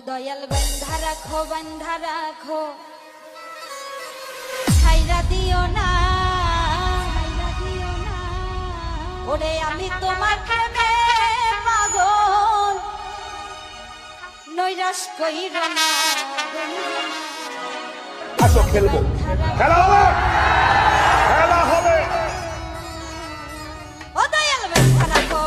দয়াল বান্ধা রাখো ছাইরা দিও না ওরে আমি তোমার প্রেমে পাগল নৈরাশ কইরো না আসো খেলবো খেলা হবে খেলা হবে ও দয়াল বান্ধা রাখো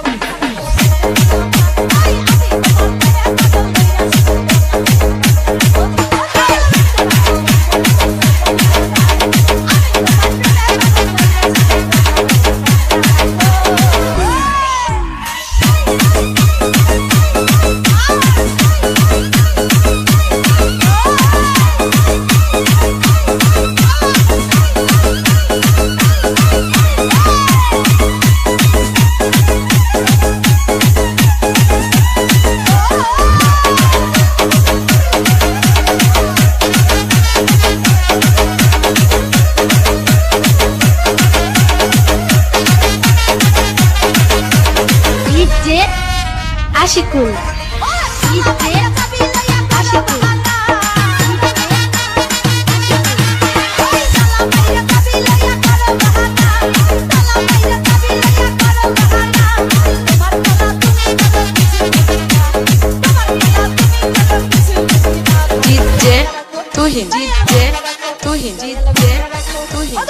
আশিকুল জিতছে তুহিন জিতছে তুহিন জিতছে তুহিন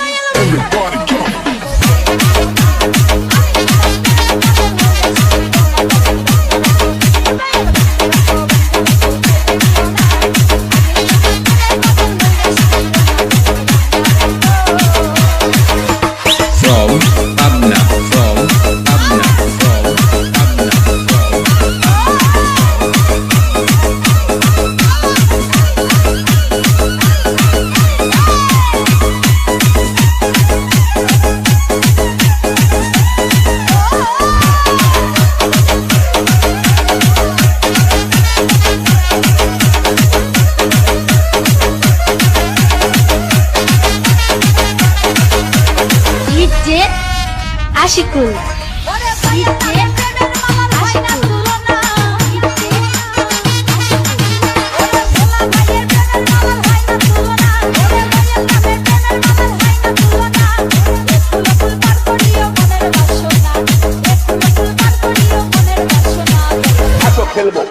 আশিকুল আসো খেলবো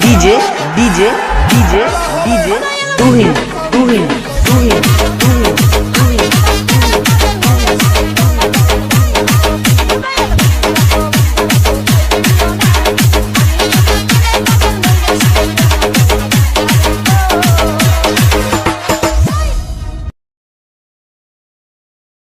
DJ DJ DJ DJ Tuhin Tuhin Tuhin